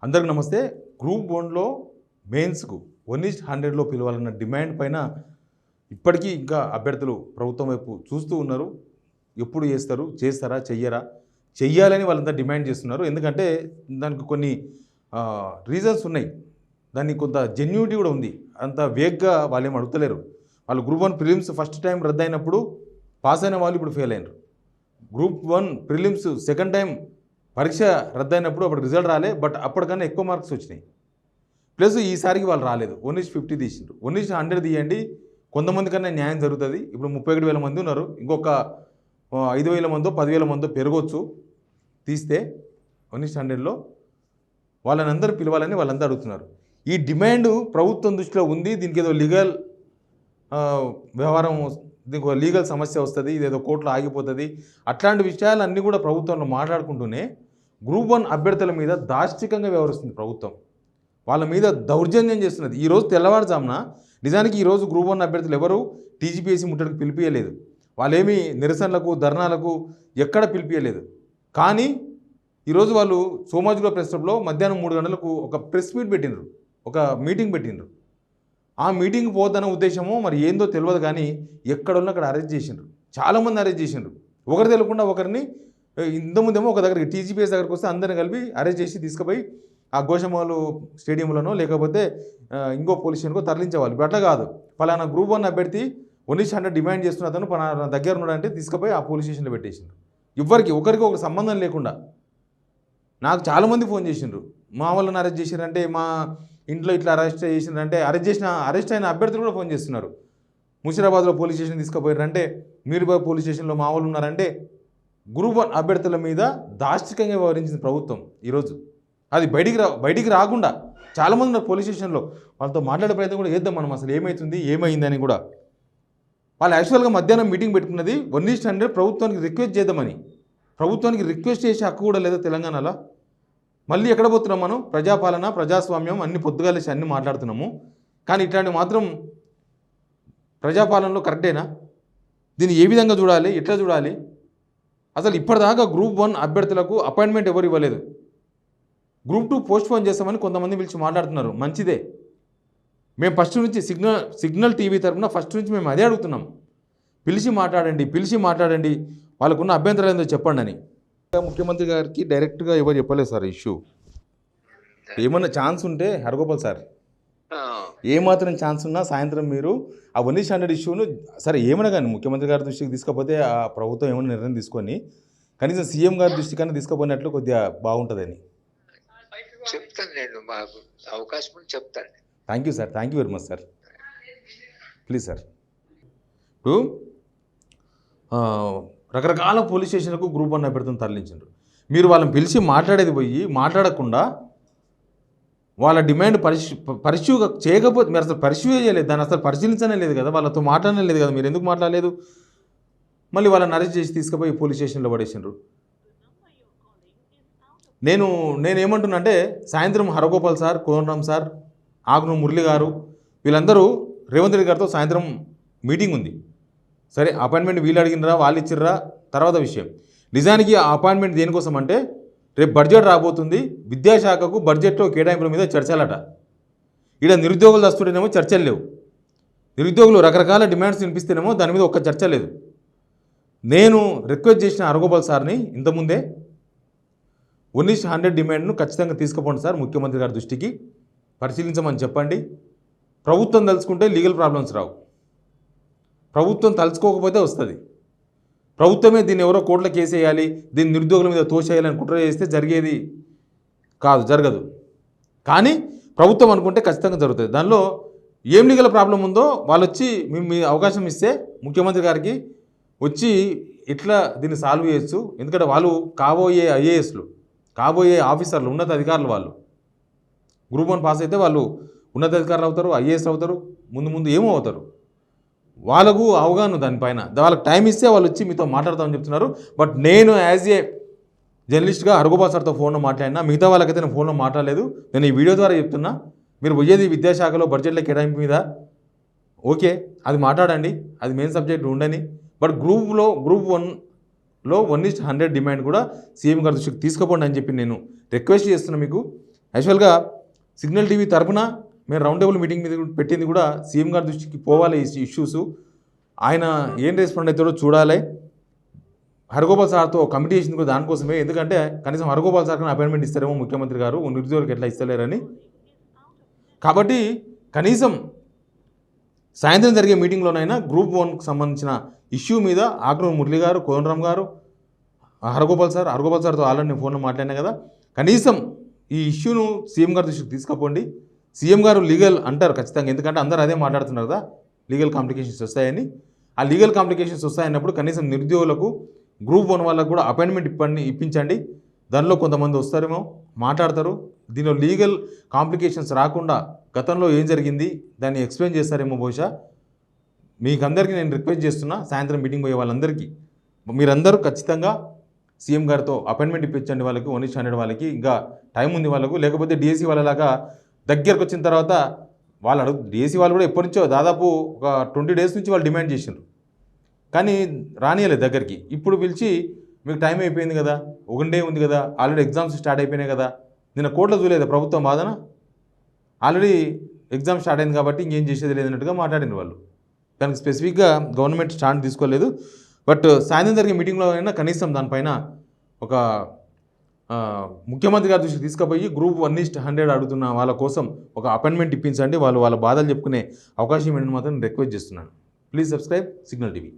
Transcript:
అందరికి నమస్తే. Group 1లో మెయిన్స్కు 1:100లో పిలవాలన్న demand పైన ఇప్పటికీ ఇంకా అభ్యర్థులు ప్రభుత్వం వైపు చూస్తూ ఉన్నారు. ఎప్పుడు చేస్తారా చెయ్యరా, చెయ్యాలని వాళ్ళంతా డిమాండ్ చేస్తున్నారు. ఎందుకంటే దానికి కొన్ని రీజన్స్ ఉన్నాయి, దానికి కొంత జెన్యూనిటీ కూడా ఉంది. అంత వేగ్గా వాళ్ళు ఏం అడుగుతలేరు. వాళ్ళు గ్రూప్ 1 ప్రిలిమ్స్ ఫస్ట్ టైం రద్దయినప్పుడు పాస్ అయిన వాళ్ళు ఇప్పుడు ఫెయిల్ అయినారు. గ్రూప్ 1 ప్రిలిమ్స్ సెకండ్ టైం పరీక్ష రద్దయినప్పుడు అప్పుడు రిజల్ట్ రాలే, బట్ అప్పటికన్నా ఎక్కువ మార్క్స్ వచ్చినాయి. ప్లస్ ఈసారికి వాళ్ళు రాలేదు, 1:50 తీసిండ్రు. 1:100 తీయండి, కొంతమంది కన్నా న్యాయం జరుగుతుంది. ఇప్పుడు 31,000 మంది ఉన్నారు, ఇంకొక 5,000 మందో 10,000 మందో పెరగవచ్చు. తీస్తే 1:100లో వాళ్ళని అందరూ పిలవాలని వాళ్ళందరూ అడుగుతున్నారు. ఈ డిమాండ్ ప్రభుత్వం దృష్టిలో ఉంది. దీనికి ఏదో లీగల్ వ్యవహారం, దీనికి ఒక లీగల్ సమస్య వస్తుంది, ఇదేదో కోర్టులో ఆగిపోతుంది, అట్లాంటి విషయాలన్నీ కూడా ప్రభుత్వంలో మాట్లాడుకుంటూనే గ్రూప్ 1 అభ్యర్థుల మీద దాష్టికంగా వ్యవహరిస్తుంది ప్రభుత్వం. వాళ్ళ మీద దౌర్జన్యం చేస్తున్నది. ఈరోజు తెల్లవారుజామున నిజానికి ఈరోజు గ్రూప్ 1 అభ్యర్థులు ఎవరు టీజీపీఎస్సీ ముట్టడికి పిలిపియలేదు. వాళ్ళేమీ నిరసనలకు ధర్నాలకు ఎక్కడ పిలిపియలేదు. కానీ ఈరోజు వాళ్ళు సోమాజిగూడ ప్రెస్ క్లబ్లో మధ్యాహ్నం 3 గంటలకు ఒక ప్రెస్ మీట్ పెట్టిండ్రు, ఒక మీటింగ్ పెట్టిండ్రు. ఆ మీటింగ్ పోదన్న ఉద్దేశమో మరి ఏందో తెలియదు, కానీ ఎక్కడున్నా అక్కడ అరెస్ట్ చేసిండ్రు. చాలామంది అరెస్ట్ చేసిండ్రు. ఒకరు తెలియకుండా ఒకరిని. ఇంతకుముందేమో ఒక దగ్గరికి టీజీపీఎస్ దగ్గరికి వస్తే అందరిని కలిపి అరెస్ట్ చేసి తీసుకుపోయి ఆ గోషమాలు స్టేడియంలోనో లేకపోతే ఇంకో పోలీస్ స్టేషన్కో తరలించేవాళ్ళు. ఇప్పుడు అట్లా కాదు. ఫలానా గ్రూప్ 1 అభ్యర్థి 1:100 డిమాండ్ చేస్తున్న అతను నా దగ్గర ఉన్నాడంటే తీసుకుపోయి ఆ పోలీస్ స్టేషన్లో పెట్టేసిండ్రు. ఒకరికి ఒక సంబంధం లేకుండా. నాకు చాలామంది ఫోన్ చేసిండ్రు, మా వాళ్ళని అరెస్ట్ చేసిండ్రంటే, మా ఇంట్లో ఇట్లా అరెస్ట్ చేసిండ్రంటే, అరెస్ట్ అయిన అభ్యర్థులు కూడా ఫోన్ చేస్తున్నారు. ముషిరాబాద్లో పోలీస్ స్టేషన్ తీసుకుపోయారంటే, మీరుబాద్ పోలీస్ స్టేషన్లో మా వాళ్ళు ఉన్నారంటే. గ్రూప్ 1 అభ్యర్థుల మీద దాష్టికంగా వ్యవహరించింది ప్రభుత్వం ఈరోజు. అది బయటికి రాకుండా చాలామంది ఉన్నారు పోలీస్ స్టేషన్లో. వాళ్ళతో మాట్లాడే ప్రయత్నం కూడా చేద్దాం మనం, అసలు ఏమైందని కూడా. వాళ్ళు యాక్చువల్గా మధ్యాహ్నం మీటింగ్ పెట్టుకున్నది 1:100 ప్రభుత్వానికి రిక్వెస్ట్ చేద్దామని. ప్రభుత్వానికి రిక్వెస్ట్ చేసే హక్కు కూడా లేదా తెలంగాణలో? మళ్ళీ ఎక్కడ పోతున్నాం మనం? ప్రజాపాలన, ప్రజాస్వామ్యం అన్ని పొద్దుగాలేసి అన్ని మాట్లాడుతున్నాము, కానీ ఇట్లాంటి మాత్రం ప్రజాపాలనలో కరెక్టేనా? దీన్ని ఏ విధంగా చూడాలి, ఎట్లా చూడాలి? అసలు ఇప్పటిదాకా గ్రూప్ 1 అభ్యర్థులకు అపాయింట్మెంట్ ఎవరు ఇవ్వలేదు. గ్రూప్ 2 పోస్ట్పోన్ చేస్తామని కొంతమంది పిలిచి మాట్లాడుతున్నారు. మంచిదే, మేము ఫస్ట్ నుంచి సిగ్నల్ టీవీ తరఫున ఫస్ట్ నుంచి మేము అదే అడుగుతున్నాం. పిలిచి మాట్లాడండి, వాళ్ళకున్న అభ్యంతరాలు ఏందో చెప్పండి అని. ముఖ్యమంత్రి గారికి డైరెక్ట్గా ఎవరు చెప్పలేదు సార్ ఇష్యూ. ఏమన్నా ఛాన్స్ ఉంటే హరగోపాల్ సార్, ఏమాత్రం ఛాన్స్ ఉన్నా సాయంత్రం మీరు ఆ 1:100 ఇష్యూను సరే ఏమైనా కానీ ముఖ్యమంత్రి గారి దృష్టికి తీసుకపోతే ఆ ప్రభుత్వం ఏమైనా నిర్ణయం తీసుకొని కనీసం సీఎం గారి దృష్టికన్నా తీసుకుపోయినట్లు కొద్దిగా బాగుంటుందని చెప్తాను. నేను మాకు అవకాశం ఉంటే చెప్తాను. Thank you sir, thank you very much sir. Please sir. ఇప్పుడు రకరకాల పోలీస్ స్టేషన్లకు గ్రూప్ 1 అభ్యర్థులను తరలించారు. మీరు వాళ్ళని పిలిచి మాట్లాడేది పోయి మాట్లాడకుండా వాళ్ళ డిమాండ్ పరిశీవ్ చేయకపోతే, మీరు అసలు పరిశీవ్ చేయలేదు, దాన్ని అసలు పరిశీలించనే లేదు కదా, వాళ్ళతో మాట్లాడనే లేదు కదా, మీరు ఎందుకు మాట్లాడలేదు? మళ్ళీ వాళ్ళని అరెస్ట్ చేసి తీసుకుపోయి పోలీస్ స్టేషన్లో పడేసిండ్రు. నేనేమంటున్నా అంటే సాయంత్రం హరగోపాల్ సార్, కోనరామ్ సార్, ఆగ్నూరు మురళి గారు వీళ్ళందరూ రేవంత్ రెడ్డి గారితో సాయంత్రం మీటింగ్ ఉంది. సరే అపాయింట్మెంట్ వీళ్ళు అడిగినరా వాళ్ళు ఇచ్చిర్రా తర్వాత విషయం. నిజానికి ఆ అపాయింట్మెంట్ దేనికోసం అంటే రేపు బడ్జెట్ రాబోతుంది, విద్యాశాఖకు బడ్జెట్లో కేటాయింపుల మీద చర్చలట. ఇక్కడ నిరుద్యోగులు వస్తుంటేనేమో చర్చలు లేవు, నిరుద్యోగులు రకరకాల డిమాండ్స్ వినిపిస్తేనేమో దాని మీద ఒక్క చర్చ లేదు. నేను రిక్వెస్ట్ చేసిన హరగోపాల్ సార్ని ఇంతకుముందే 1:100 డిమాండ్ను ఖచ్చితంగా తీసుకుపోండి సార్, ముఖ్యమంత్రి గారి దృష్టికి పరిశీలించమని చెప్పండి. ప్రభుత్వం తలుచుకుంటే లీగల్ ప్రాబ్లమ్స్ రావు, ప్రభుత్వం తలుచుకోకపోతే వస్తుంది. ప్రభుత్వమే దీన్ని ఎవరో కోర్టులో కేసు వేయాలి, దీన్ని నిరుద్యోగుల మీద తోసేయాలని కుట్ర చేస్తే జరగదు. కానీ ప్రభుత్వం అనుకుంటే ఖచ్చితంగా జరుగుతుంది. దానిలో ఏం లీగల్ ప్రాబ్లం ఉందో వాళ్ళు వచ్చి మీ అవకాశం ఇస్తే ముఖ్యమంత్రి గారికి వచ్చి ఇట్లా దీన్ని సాల్వ్ చేయొచ్చు. ఎందుకంటే వాళ్ళు కాబోయే ఐఏఎస్లు, కాబోయే ఆఫీసర్లు, ఉన్నత అధికారులు. వాళ్ళు గ్రూప్ 1 పాస్ అయితే వాళ్ళు ఉన్నతాధికారులు అవుతారు, ఐఏఎస్ అవుతారు, ముందు ఏమో అవుతారు. వాళ్ళకు అవగాహన దానిపైన, వాళ్ళకి టైం ఇస్తే వాళ్ళు వచ్చి మీతో మాట్లాడతామని చెప్తున్నారు. బట్ నేను యాజ్ ఏ జర్నలిస్ట్గా హరగోపాల్ సార్తో ఫోన్లో మాట్లాడినా, మిగతా వాళ్ళకైతే నేను ఫోన్లో మాట్లాడలేదు. నేను ఈ వీడియో ద్వారా చెప్తున్నా, మీరు పోయేది విద్యాశాఖలో బడ్జెట్లో కేటాయింపు మీద, ఓకే అది మాట్లాడండి, అది మెయిన్ సబ్జెక్ట్ ఉండని. బట్ గ్రూప్ 1లో 1:100 డిమాండ్ కూడా సీఎం గారి దృష్టికి తీసుకుపోండి అని చెప్పి నేను రిక్వెస్ట్ చేస్తున్నా మీకు. యాక్చువల్గా సిగ్నల్ టీవీ తరపున మేము రౌండ్ టేబుల్ మీటింగ్ మీద పెట్టింది కూడా సీఎం గారి దృష్టికి పోవాలి ఈ ఇష్యూస్. ఆయన ఏం రెస్పాండ్ అవుతాడో చూడాలి. హరగోపాల్ సార్తో కమిటీ చేసింది కూడా దానికోసమే, ఎందుకంటే కనీసం హరగోపాల్ సార్ కానీ అపాయింట్మెంట్ ఇస్తారేమో ముఖ్యమంత్రి గారు, నిరుద్యోగులకు ఎట్లా ఇస్తలేరని. కాబట్టి కనీసం సాయంత్రం జరిగే మీటింగ్లోనైనా గ్రూప్ 1కు సంబంధించిన ఇష్యూ మీద ఆగ్రూరు మురళి గారు, కోదండరామ్ గారు, హరగోపాల్ సార్తో ఆల్రెడీ నేను ఫోన్లో మాట్లాడినా కదా, కనీసం ఈ ఇష్యూను సీఎం గారి దృష్టికి తీసుకుపోండి. సీఎం గారు లీగల్ అంటారు ఖచ్చితంగా, ఎందుకంటే అందరూ అదే మాట్లాడుతున్నారు కదా, లీగల్ కాంప్లికేషన్స్ వస్తాయని. ఆ లీగల్ కాంప్లికేషన్స్ వస్తాయన్నప్పుడు కనీసం నిరుద్యోగులకు గ్రూప్ 1 వాళ్ళకు కూడా అపాయింట్మెంట్ ఇప్పించండి. దానిలో కొంతమంది వస్తారేమో, మాట్లాడతారు. దీనిలో లీగల్ కాంప్లికేషన్స్ రాకుండా గతంలో ఏం జరిగింది దాన్ని ఎక్స్ప్లెయిన్ చేస్తారేమో బహుశా. మీకు అందరికీ నేను రిక్వెస్ట్ చేస్తున్నా, సాయంత్రం మీటింగ్ పోయే వాళ్ళందరికీ మీరందరూ ఖచ్చితంగా సీఎం గారితో అపాయింట్మెంట్ ఇప్పించండి వాళ్ళకి, 1:100 వాళ్ళకి. ఇంకా టైం ఉంది వాళ్ళకు. లేకపోతే డిఎస్సి వాళ్ళలాగా దగ్గరకు వచ్చిన తర్వాత వాళ్ళు డిఎస్సి వాళ్ళు కూడా ఎప్పటి నుంచో దాదాపు ఒక 20 డేస్ నుంచి వాళ్ళు డిమాండ్ చేసిండ్రు, కానీ రానియలేదు దగ్గరికి. ఇప్పుడు పిలిచి మీకు టైం అయిపోయింది కదా, 1 డే ఉంది కదా, ఆల్రెడీ ఎగ్జామ్స్ స్టార్ట్ అయిపోయినాయి కదా, నిన్న కోర్టులో చూడలేదు ప్రభుత్వం వాదన, ఆల్రెడీ ఎగ్జామ్ స్టార్ట్ అయింది కాబట్టి ఇంకేం చేసేది లేదన్నట్టుగా మాట్లాడిన వాళ్ళు. దానికి స్పెసిఫిక్గా గవర్నమెంట్ స్టాండ్ తీసుకోలేదు. బట్ సాయంత్రం జరిగే మీటింగ్లో అయినా కనీసం దానిపైన ఒక ముఖ్యమంత్రి గారి దృష్టికి తీసుకుపోయి గ్రూప్ 1:100 అడుగుతున్న వాళ్ళ కోసం ఒక అపాయింట్మెంట్ ఇప్పించండి. వాళ్ళ బాధలు చెప్పుకునే అవకాశం ఏంటని మాత్రం రిక్వెస్ట్ చేస్తున్నాను. Please subscribe signal TV.